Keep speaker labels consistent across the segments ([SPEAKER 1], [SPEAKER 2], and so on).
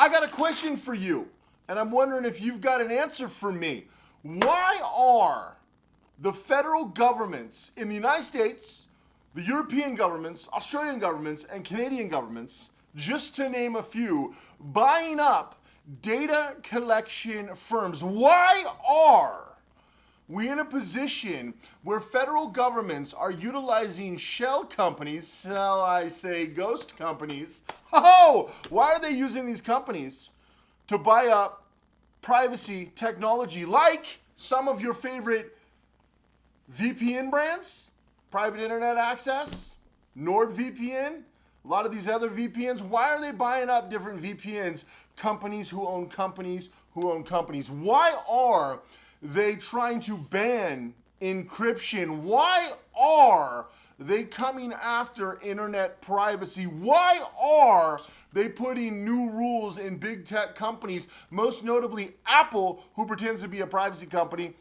[SPEAKER 1] I got a question for you, and I'm wondering if you've got an answer for me. Why are the federal governments in the United States, the European governments, Australian governments, and Canadian governments, just to name a few, buying up data collection firms? Why are we in a position where federal governments are utilizing shell companies, shall I say ghost companies? Oh, why are they using these companies to buy up privacy technology like some of your favorite VPN brands, private internet access, NordVPN, a lot of these other VPNs? Why are they buying up different VPNs, companies who own companies who own companies? Why are they trying to ban encryption? Why are they coming after internet privacy? Why are they putting new rules in big tech companies, most notably Apple, who pretends to be a privacy company?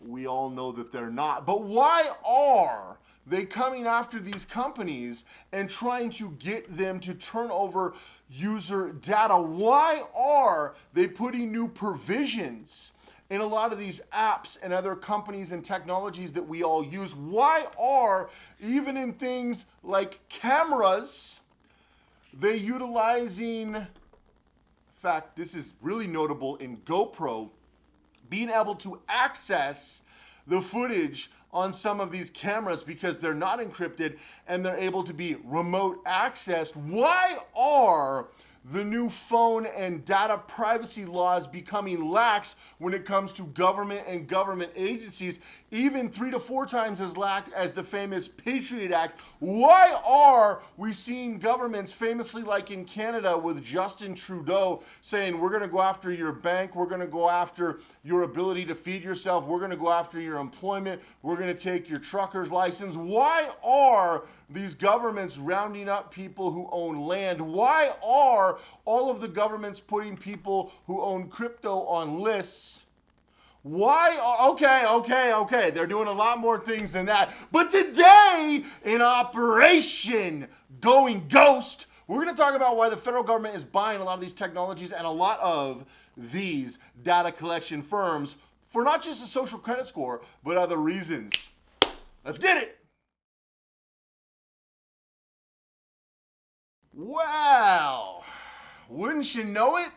[SPEAKER 1] We all know that they're not. But why are they coming after these companies and trying to get them to turn over user data? Why are they putting new provisions in a lot of these apps and other companies and technologies that we all use? Why are, even in things like cameras, they utilizing, in fact, this is really notable in GoPro, being able to access the footage on some of these cameras because they're not encrypted and they're able to be remote accessed? Why are the new phone and data privacy laws becoming lax when it comes to government and government agencies, even 3 to 4 times as lax as the famous Patriot Act? Why are we seeing governments, famously like in Canada with Justin Trudeau, saying we're going to go after your bank, we're going to go after your ability to feed yourself, we're going to go after your employment, we're going to take your trucker's license? Why are these governments rounding up people who own land? Why are all of the governments putting people who own crypto on lists? Why? Okay. They're doing a lot more things than that. But today, in Operation Going Ghost, we're going to talk about why the federal government is buying a lot of these technologies and a lot of these data collection firms for not just a social credit score, but other reasons. Let's get it. Well, wouldn't you know it?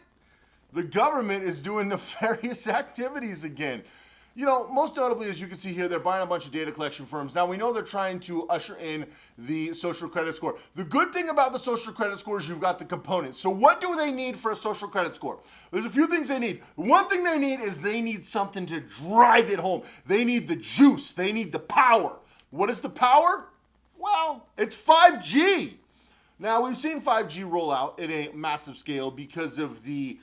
[SPEAKER 1] The government is doing nefarious activities again. You know, most notably, as you can see here, they're buying a bunch of data collection firms. Now, we know they're trying to usher in the social credit score. The good thing about the social credit score is you've got the components. So what do they need for a social credit score? There's a few things they need. One thing they need is they need something to drive it home. They need the juice. They need the power. What is the power? Well, it's 5G. Now, we've seen 5G roll out at a massive scale because of the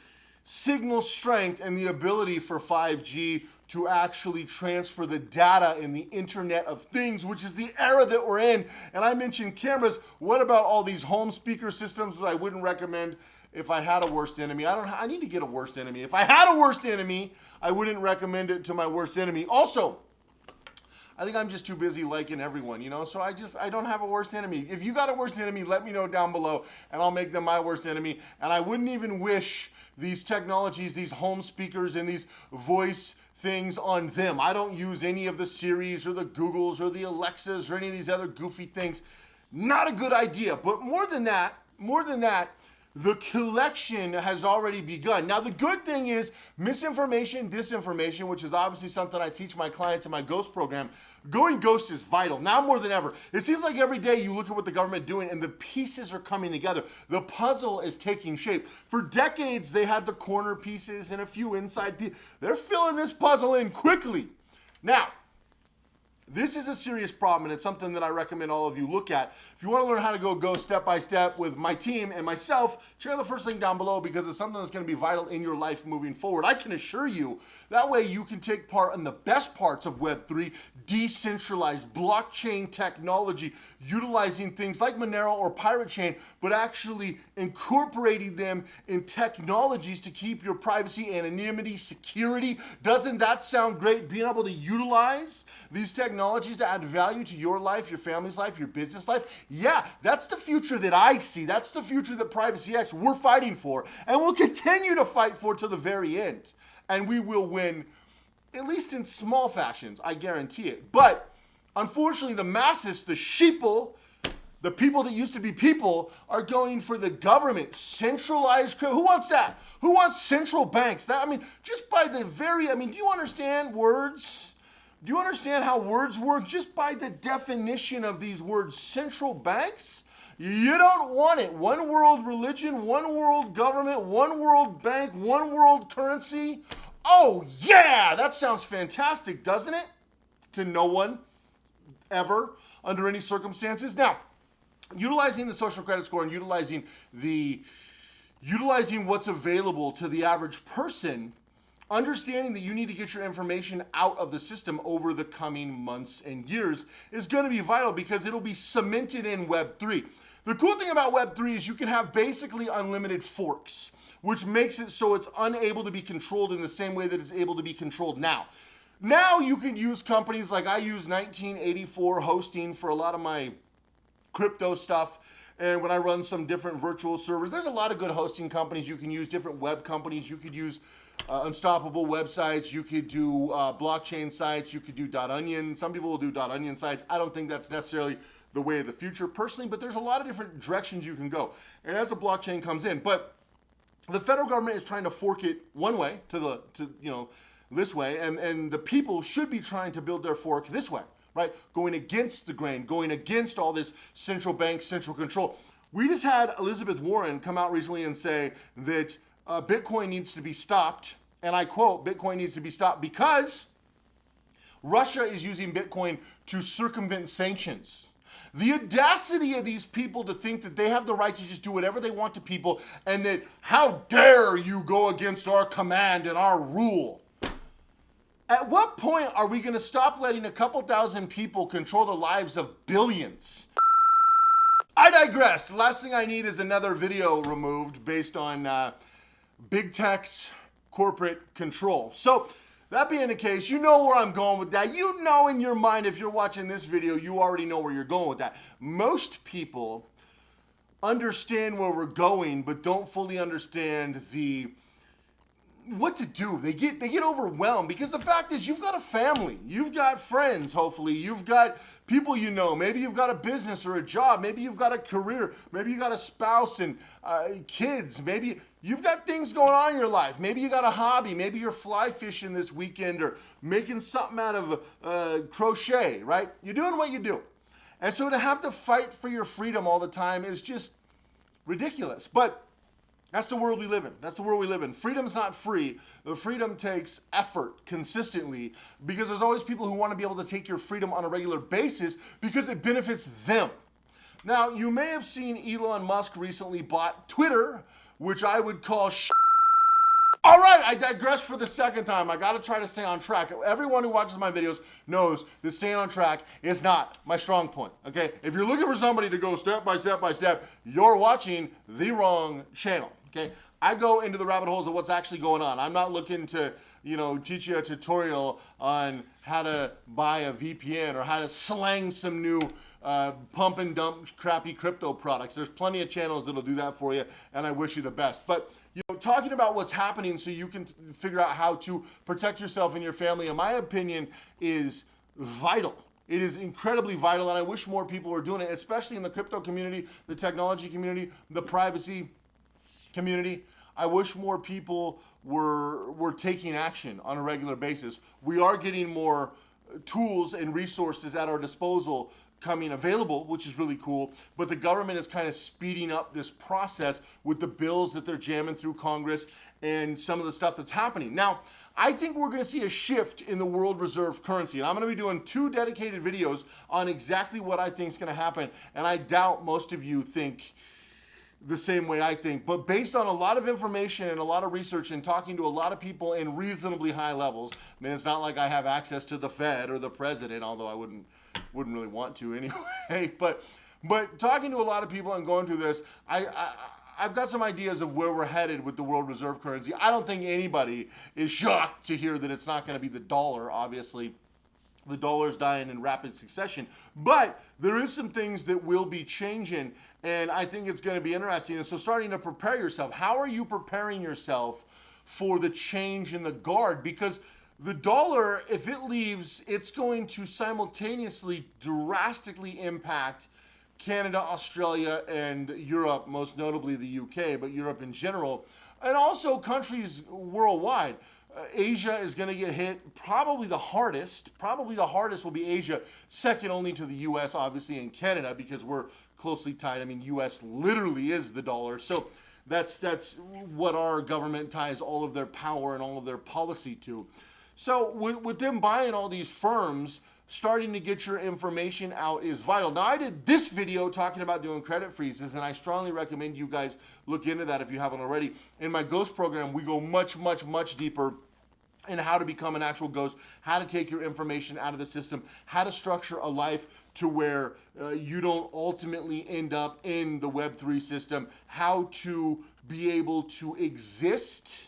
[SPEAKER 1] signal strength and the ability for 5G to actually transfer the data in the Internet of Things, which is the era that we're in. And I mentioned cameras. What about all these home speaker systems that I wouldn't recommend if I had a worst enemy? I need to get a worst enemy. If I had a worst enemy, I wouldn't recommend it to my worst enemy. Also, I think I'm just too busy liking everyone, you know? So I don't have a worst enemy. If you got a worst enemy, let me know down below and I'll make them my worst enemy. And I wouldn't even wish these technologies, these home speakers and these voice things on them. I don't use any of the Siris or the Googles or the Alexas or any of these other goofy things. Not a good idea. But more than that, the collection has already begun. Now, the good thing is misinformation, disinformation, which is obviously something I teach my clients in my Ghost program. Going Ghost is vital, now more than ever. It seems like every day you look at what the government is doing and the pieces are coming together. The puzzle is taking shape. For decades, they had the corner pieces and a few inside pieces. They're filling this puzzle in quickly. Now, this is a serious problem, and it's something that I recommend all of you look at. If you want to learn how to go step by step with my team and myself, check out the first link down below because it's something that's going to be vital in your life moving forward. I can assure you that way you can take part in the best parts of Web3, decentralized blockchain technology, utilizing things like Monero or Pirate Chain, but actually incorporating them in technologies to keep your privacy, anonymity, security. Doesn't that sound great? Being able to utilize these technologies technologies to add value to your life, your family's life, your business life, yeah, that's the future that I see. That's the future that Privacy X we're fighting for, and we'll continue to fight for to the very end. And we will win, at least in small fashions, I guarantee it. But unfortunately, the masses, the sheeple, the people that used to be people, are going for the government, centralized credit. Who wants that? Who wants central banks? That, I mean, just by the very, I mean, do you understand words? Do you understand how words work? Just by the definition of these words, central banks? You don't want it. One world religion, one world government, one world bank, one world currency. Oh yeah, that sounds fantastic, doesn't it? To no one, ever, under any circumstances. Now, utilizing the social credit score and utilizing what's available to the average person, understanding that you need to get your information out of the system over the coming months and years is going to be vital, because it'll be cemented in Web3. The cool thing about Web3 is you can have basically unlimited forks, which makes it so it's unable to be controlled in the same way that it's able to be controlled now. Now you can use companies like, I use 1984 hosting for a lot of my crypto stuff, and when I run some different virtual servers, there's a lot of good hosting companies you can use, different web companies. You could use unstoppable websites, you could do blockchain sites, you could do .onion. Some people will do .onion sites. I don't think that's necessarily the way of the future personally, but there's a lot of different directions you can go, and as a blockchain comes in. But the federal government is trying to fork it one way to this way, and the people should be trying to build their fork this way. Right? Going against the grain, going against all this central bank, central control. We just had Elizabeth Warren come out recently and say that Bitcoin needs to be stopped, and I quote, Bitcoin needs to be stopped because Russia is using Bitcoin to circumvent sanctions. The audacity of these people to think that they have the right to just do whatever they want to people, and that how dare you go against our command and our rule. At what point are we going to stop letting a couple thousand people control the lives of billions? I digress. The last thing I need is another video removed based on big tech's corporate control. So that being the case, you know where I'm going with that. You know in your mind, if you're watching this video, you already know where you're going with that. Most people understand where we're going, but don't fully understand what to do. They get overwhelmed, because the fact is, you've got a family, you've got friends, hopefully you've got people you know, maybe you've got a business or a job, maybe you've got a career, maybe you got a spouse and kids, maybe you've got things going on in your life, maybe you got a hobby, maybe you're fly fishing this weekend or making something out of crochet, right? You're doing what you do. And so to have to fight for your freedom all the time is just ridiculous. But that's the world we live in. That's the world we live in. Freedom's not free. Freedom takes effort consistently, because there's always people who want to be able to take your freedom on a regular basis because it benefits them. Now, you may have seen Elon Musk recently bought Twitter, which I would call All right, I digress for the second time. I got to try to stay on track. Everyone who watches my videos knows that staying on track is not my strong point, okay? If you're looking for somebody to go step by step by step, you're watching the wrong channel, okay? I go into the rabbit holes of what's actually going on. I'm not looking to, teach you a tutorial on how to buy a VPN or how to slang some new pump and dump crappy crypto products. There's plenty of channels that'll do that for you, and I wish you the best. But talking about what's happening so you can figure out how to protect yourself and your family, in my opinion, is vital. It is incredibly vital, and I wish more people were doing it, especially in the crypto community, the technology community, the privacy community. I wish more people were taking action on a regular basis. We are getting more tools and resources at our disposal coming available, which is really cool, but the government is kind of speeding up this process with the bills that they're jamming through Congress and some of the stuff that's happening. Now, I think we're going to see a shift in the world reserve currency, and I'm going to be doing 2 dedicated videos on exactly what I think is going to happen, and I doubt most of you think the same way I think, but based on a lot of information and a lot of research and talking to a lot of people in reasonably high levels, I mean, it's not like I have access to the Fed or the president, although I wouldn't really want to anyway, but talking to a lot of people and going through this, I've got some ideas of where we're headed with the world reserve currency. I don't think anybody is shocked to hear that it's not going to be the dollar, obviously. the dollar's dying in rapid succession. But there is some things that will be changing, and I think it's going to be interesting. And so starting to prepare yourself. How are you preparing yourself for the change in the guard? Because the dollar, if it leaves, it's going to simultaneously drastically impact Canada, Australia, and Europe, most notably the UK, but Europe in general, and also countries worldwide. Asia is going to get hit probably the hardest. Probably the hardest will be Asia, second only to the US, obviously, and Canada, because we're closely tied. I mean, US literally is the dollar. So that's what our government ties all of their power and all of their policy to. So with them buying all these firms, starting to get your information out is vital. Now, I did this video talking about doing credit freezes, and I strongly recommend you guys look into that if you haven't already. In my Ghost program, we go much, much, much deeper in how to become an actual ghost, how to take your information out of the system, how to structure a life to where you don't ultimately end up in the Web3 system, how to be able to exist,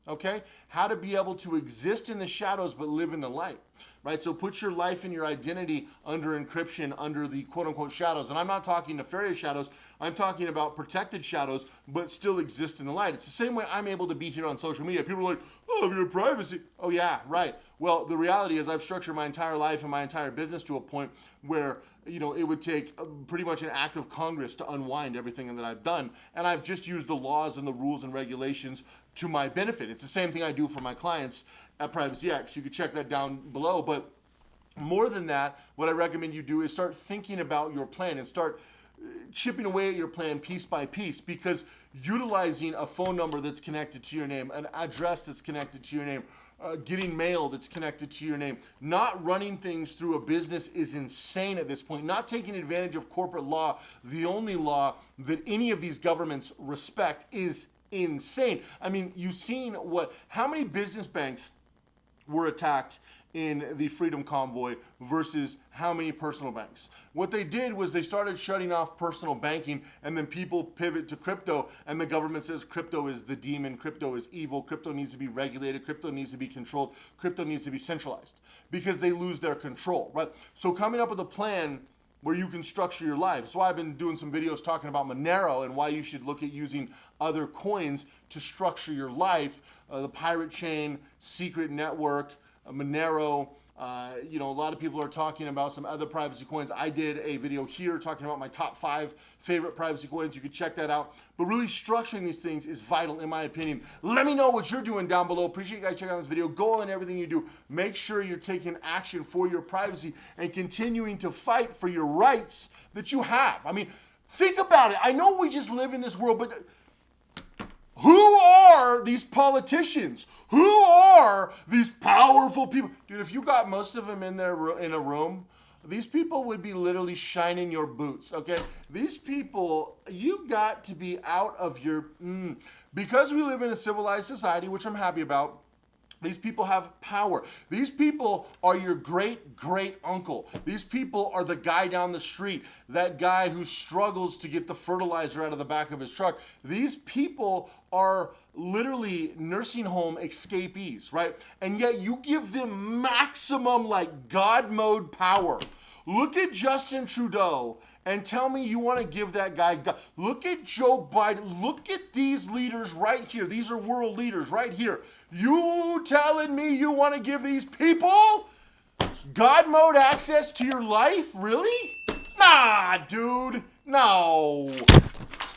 [SPEAKER 1] okay? How to be able to exist in the shadows but live in the light, right? So put your life and your identity under encryption, under the quote-unquote shadows. And I'm not talking nefarious shadows. I'm talking about protected shadows, but still exist in the light. It's the same way I'm able to be here on social media. People are like, oh, your privacy. Oh, yeah, right. Well, the reality is I've structured my entire life and my entire business to a point where, you know, it would take pretty much an act of Congress to unwind everything that I've done. And I've just used the laws and the rules and regulations to my benefit. It's the same thing I do for my clients at Privacy X. You can check that down below. But more than that, what I recommend you do is start thinking about your plan and start chipping away at your plan piece by piece, because utilizing a phone number that's connected to your name, an address that's connected to your name, getting mail that's connected to your name, not running things through a business is insane at this point. Not taking advantage of corporate law, the only law that any of these governments respect, is insane. I mean, you've seen how many business banks were attacked in the Freedom Convoy versus how many personal banks. What they did was they started shutting off personal banking, and then people pivot to crypto, and the government says crypto is the demon, crypto is evil, crypto needs to be regulated, crypto needs to be controlled, crypto needs to be centralized, because they lose their control, right? So coming up with a plan where you can structure your life. So I've been doing some videos talking about Monero and why you should look at using other coins to structure your life. The Pirate Chain, Secret Network, Monero, you know, a lot of people are talking about some other privacy coins. I did a video here talking about my top 5 favorite privacy coins. You can check that out. But really structuring these things is vital, in my opinion. Let me know what you're doing down below. Appreciate you guys checking out this video. Go on everything you do. Make sure you're taking action for your privacy and continuing to fight for your rights that you have. I mean, think about it. I know we just live in this world, but who are these politicians? Who are these powerful people? Dude, if you got most of them in a room, these people would be literally shining your boots, okay? These people, you got to be out of your... Because we live in a civilized society, which I'm happy about, these people have power. These people are your great uncle. These people are the guy down the street, that guy who struggles to get the fertilizer out of the back of his truck. These people are literally nursing home escapees, right? And yet you give them maximum like God mode power. Look at Justin Trudeau and tell me you want to give that guy God. Look at Joe Biden. Look at these leaders right here. These are world leaders right here. You telling me you want to give these people God mode access to your life? Really? Nah, dude. No.